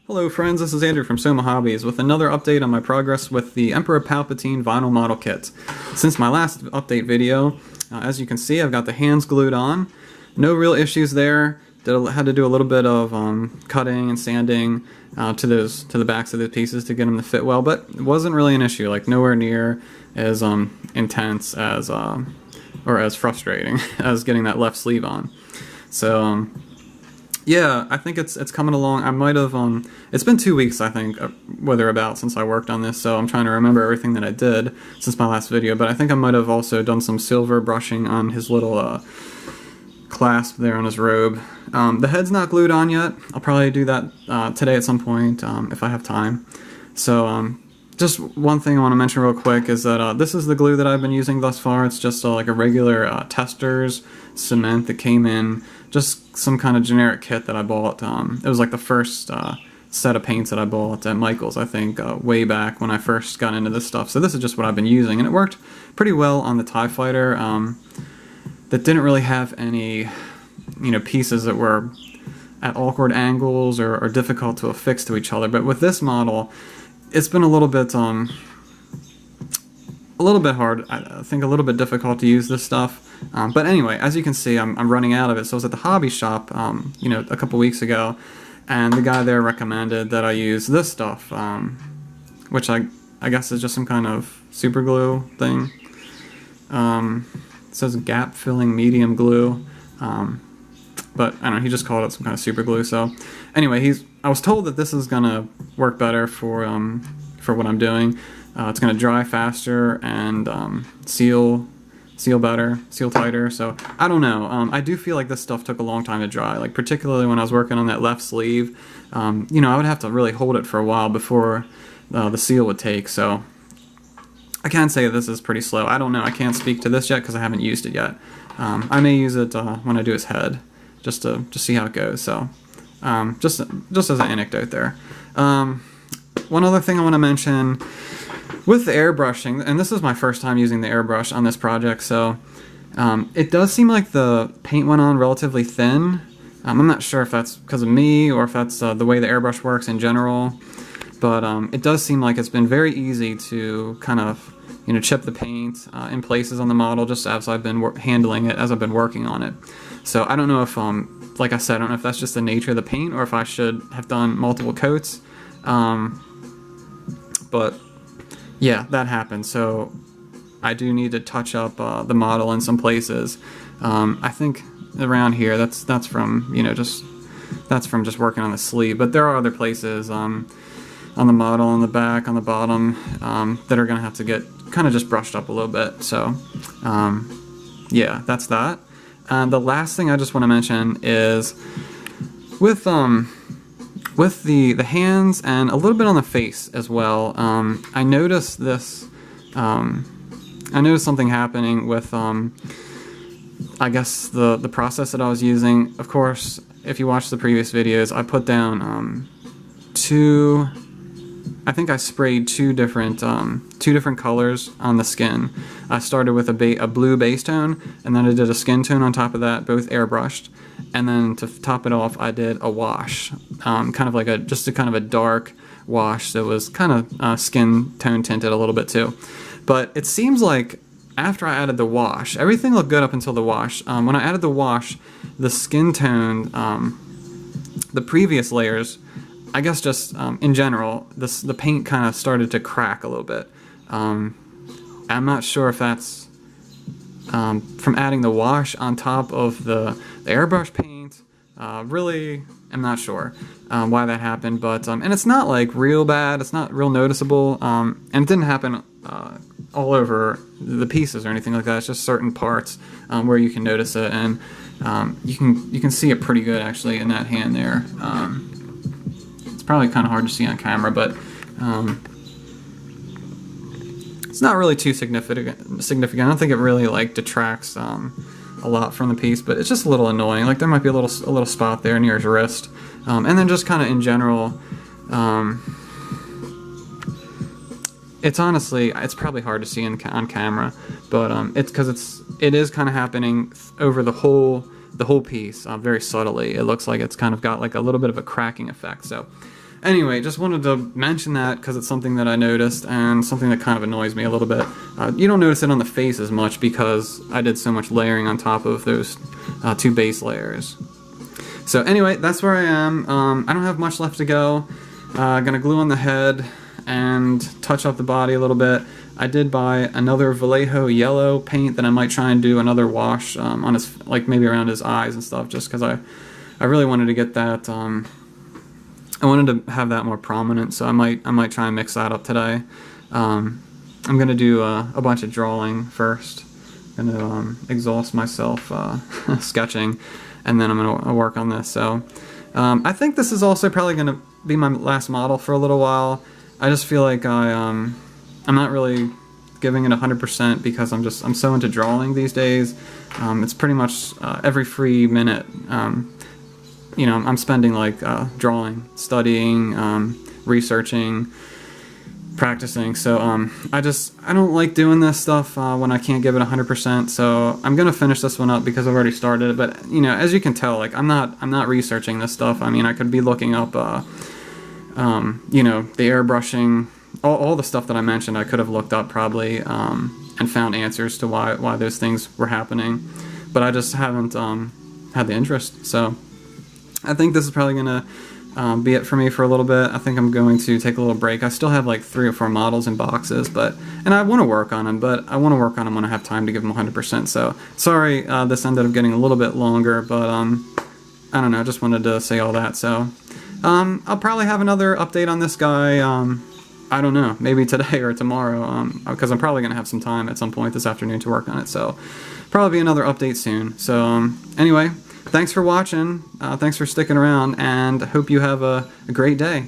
Hello friends, this is Andrew from Soma Hobbies with another update on my progress with the Emperor Palpatine vinyl model kit. Since my last update video, as you can see, I've got the hands glued on. No real issues there. Had to do a little bit of cutting and sanding to the backs of the pieces to get them to fit well, but it wasn't really an issue. Like nowhere near as intense as or as frustrating as getting that left sleeve on. So yeah, I think it's coming along. I might have it's been 2 weeks, I think, about since I worked on this, so I'm trying to remember everything that I did since my last video, but I think I might have also done some silver brushing on his little clasp there on his robe. The head's not glued on yet. I'll probably do that today at some point if I have time. So just one thing I want to mention real quick is that this is the glue that I've been using thus far. It's just like a regular Testors cement that came in just some kind of generic kit that I bought. It was like the first set of paints that I bought at Michael's, I think, way back when I first got into this stuff. So this is just what I've been using, and it worked pretty well on the TIE Fighter. That didn't really have any, pieces that were at awkward angles or difficult to affix to each other. But with this model, it's been a little bit hard. I think a little bit difficult to use this stuff. But anyway, as you can see, I'm running out of it. So I was at the hobby shop, a couple weeks ago, and the guy there recommended that I use this stuff, which I guess is just some kind of super glue thing. It says gap filling medium glue, but I don't know, he just called it some kind of super glue. So anyway, I was told that this is gonna work better for what I'm doing. It's gonna dry faster and seal better, seal tighter. So I don't know. I do feel like this stuff took a long time to dry, like particularly when I was working on that left sleeve. I would have to really hold it for a while before the seal would take. So I can say this is pretty slow. I don't know. I can't speak to this yet because I haven't used it yet. I may use it when I do his head, just to see how it goes. So just as an anecdote there. One other thing I want to mention with the airbrushing, and this is my first time using the airbrush on this project, so it does seem like the paint went on relatively thin. I'm not sure if that's because of me or if that's the way the airbrush works in general, but it does seem like it's been very easy to kind of chip the paint in places on the model just as I've been handling it, as I've been working on it. So I don't know if, like I said, I don't know if that's just the nature of the paint or if I should have done multiple coats. But yeah, that happened. So I do need to touch up the model in some places. I think around here, that's from just working on the sleeve. But there are other places on the model, on the back, on the bottom, that are gonna have to get kind of just brushed up a little bit. So yeah, that's that. And the last thing I just want to mention is with the hands and a little bit on the face as well. I noticed this. I noticed something happening with I guess the process that I was using. Of course, if you watch the previous videos, I put down I think I sprayed two different colors on the skin. I started with a blue base tone, and then I did a skin tone on top of that, both airbrushed. And then to top it off, I did a wash, kind of like just a kind of a dark wash that was kind of skin tone tinted a little bit too. But it seems like after I added the wash, everything looked good up until the wash. When I added the wash, the skin tone, the previous layers, I guess just in general, the paint kind of started to crack a little bit. I'm not sure if that's from adding the wash on top of the airbrush paint. Really, I'm not sure why that happened, but and it's not like real bad. It's not real noticeable, and it didn't happen all over the pieces or anything like that. It's just certain parts where you can notice it, and you can see it pretty good actually in that hand there. It's probably kind of hard to see on camera, but it's not really too significant. I don't think it really like detracts a lot from the piece, but it's just a little annoying. Like there might be a little spot there near his wrist, and then just kind of in general, it's probably hard to see on camera, but it's because it is kind of happening over the whole piece very subtly. It looks like it's kind of got like a little bit of a cracking effect. So anyway, just wanted to mention that because it's something that I noticed and something that kind of annoys me a little bit. You don't notice it on the face as much because I did so much layering on top of those 2 base layers. So anyway, that's where I am. I don't have much left to go. Gonna glue on the head and touch up the body a little bit. I did buy another Vallejo yellow paint that I might try and do another wash on his, like maybe around his eyes and stuff, just because I really wanted to get that. I wanted to have that more prominent, so I might try and mix that up today. I'm gonna do a bunch of drawing first. I'm gonna exhaust myself sketching, and then I'm gonna work on this. So I think this is also probably gonna be my last model for a little while. I just feel like I'm not really giving it 100% because I'm so into drawing these days. It's pretty much every free minute. You know, I'm spending like drawing, studying, researching, practicing. So I don't like doing this stuff when I can't give it 100%. So I'm gonna finish this one up because I've already started it. But you know, as you can tell, like I'm not researching this stuff. I mean, I could be looking up, you know, the airbrushing, all the stuff that I mentioned. I could have looked up probably and found answers to why those things were happening. But I just haven't had the interest. So I think this is probably going to be it for me for a little bit. I think I'm going to take a little break. I still have like 3 or 4 models in boxes, and I want to work on them, but I want to work on them when I have time to give them 100%. So sorry this ended up getting a little bit longer, but I don't know, I just wanted to say all that. So I'll probably have another update on this guy, I don't know, maybe today or tomorrow, because I'm probably going to have some time at some point this afternoon to work on it. So probably another update soon. So anyway, thanks for watching, thanks for sticking around, and hope you have a great day.